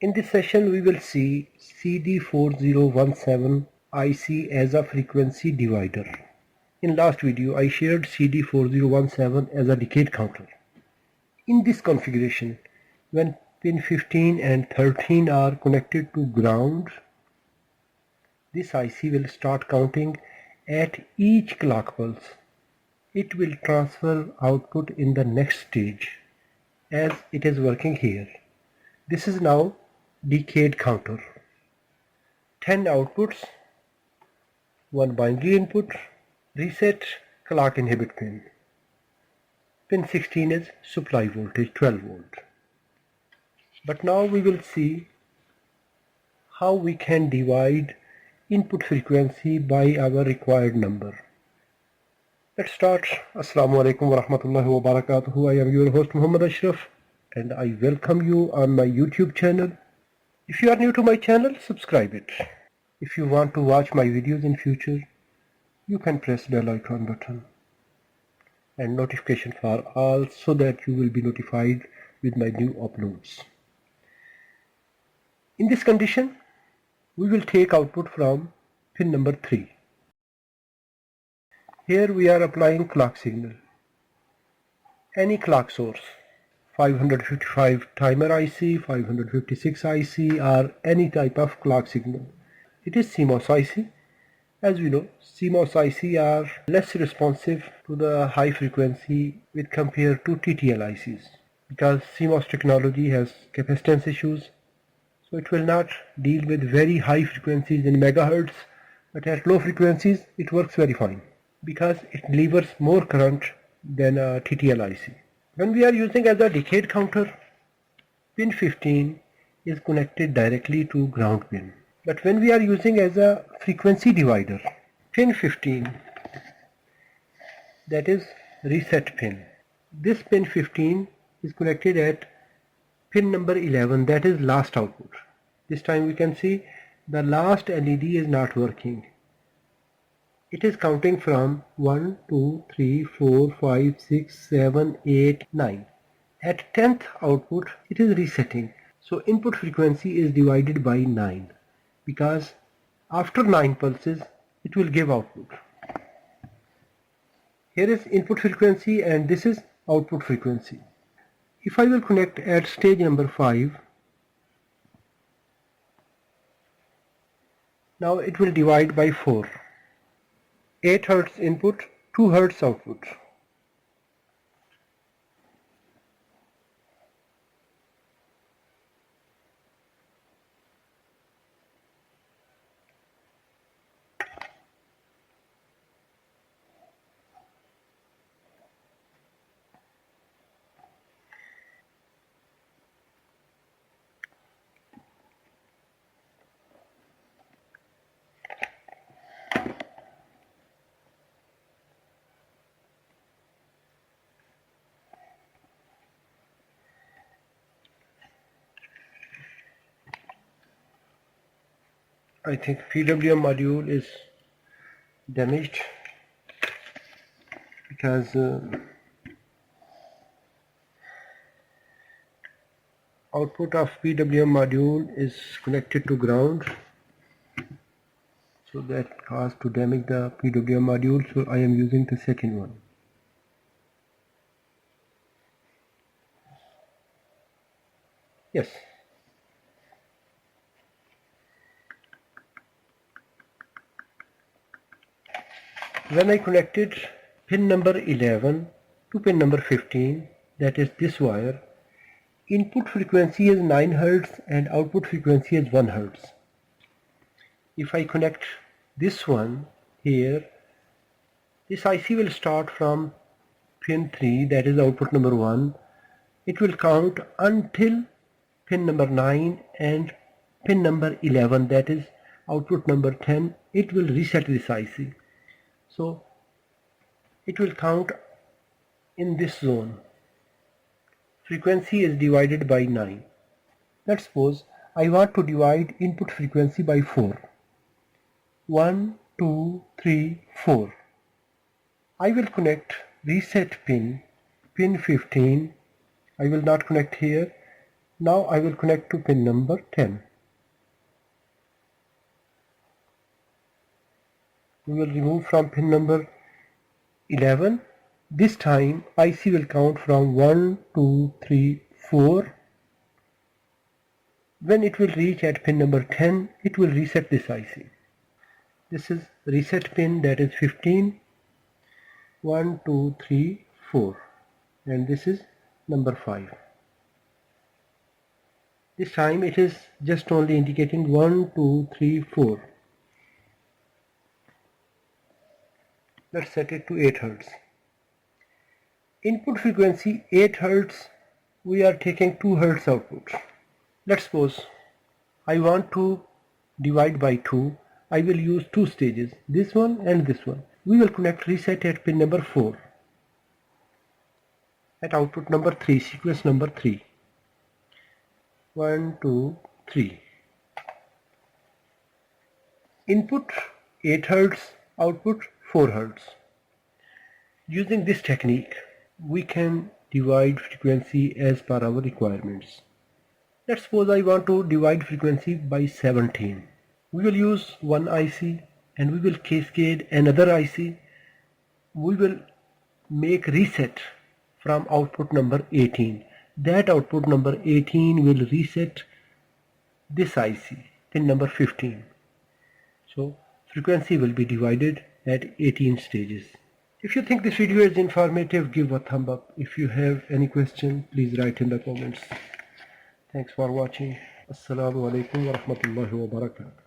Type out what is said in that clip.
In this session we will see CD4017 IC as a frequency divider. In last video I shared CD4017 as a decade counter. In this configuration, when pin 15 and 13 are connected to ground, this IC will start counting at each clock pulse. It will transfer output in the next stage as it is working here. This is now decade counter. 10 outputs, 1 binary input, reset, clock inhibit pin. Pin 16 is supply voltage 12 volt. But now we will see how we can divide input frequency by our required number. Let's start. Assalamu alaikum wa rahmatullahi wa barakatuhu. I am your host Muhammad Ashraf and I welcome you on my YouTube channel. If you are new to my channel, subscribe it. If you want to watch my videos in future, you can press bell icon button and notification for all so that you will be notified with my new uploads. In this condition, we will take output from pin number 3. Here we are applying clock signal. Any clock source, 555 timer IC, 556 IC or any type of clock signal. It is CMOS IC. As we know, CMOS IC are less responsive to the high frequency with compared to TTL ICs because CMOS technology has capacitance issues, so it will not deal with very high frequencies in megahertz, but at low frequencies it works very fine because it delivers more current than a TTL IC. When we are using as a decade counter, pin 15 is connected directly to ground pin. But when we are using as a frequency divider, pin 15, that is reset pin. This pin 15 is connected at pin number 11, that is last output. This time we can see the last LED is not working. It is counting from 1, 2, 3, 4, 5, 6, 7, 8, 9. At 10th output, it is resetting. So input frequency is divided by 9 because after 9 pulses, it will give output. Here is input frequency and this is output frequency. If I will connect at stage number 5, now it will divide by 4. 8 Hz input, 2 Hz output. I think PWM module is damaged because output of PWM module is connected to ground, so that caused to damage the PWM module, so I am using the second one. Yes. When I connected pin number 11 to pin number 15, that is this wire, input frequency is 9 Hz and output frequency is 1 Hz. If I connect this one here, this IC will start from pin 3, that is output number 1. It will count until pin number 9 and pin number 11, that is output number 10. It will reset this IC. So it will count in this zone. Frequency is divided by 9. Let's suppose I want to divide input frequency by 4. 1, 2, 3, 4. I will connect reset pin, pin 15. I will not connect here. Now I will connect to pin number 10. We will remove from pin number 11. This time IC will count from 1, 2, 3, 4. When it will reach at pin number 10, it will reset this IC. This is reset pin, that is 15. 1, 2, 3, 4. And this is number 5. This time it is just only indicating 1, 2, 3, 4. Let's set it to 8 Hz. Input frequency 8 Hz. We are taking 2 Hz output. Let's suppose I want to divide by 2. I will use 2 stages, this one and this one. We will connect reset at pin number 4. At output number 3, sequence number 3. 1, 2, 3. Input 8 Hz, output 4 Hz. Using this technique, we can divide frequency as per our requirements. Let's suppose I want to divide frequency by 17. We will use one IC and we will cascade another IC. We will make reset from output number 18. That output number 18 will reset this IC, pin number 15. So frequency will be divided at 18 stages. If you think this video is informative, give a thumb up. If you have any question, please write in the comments. Thanks for watching. Assalamu alaikum wa rahmatullahi wa barakatuh.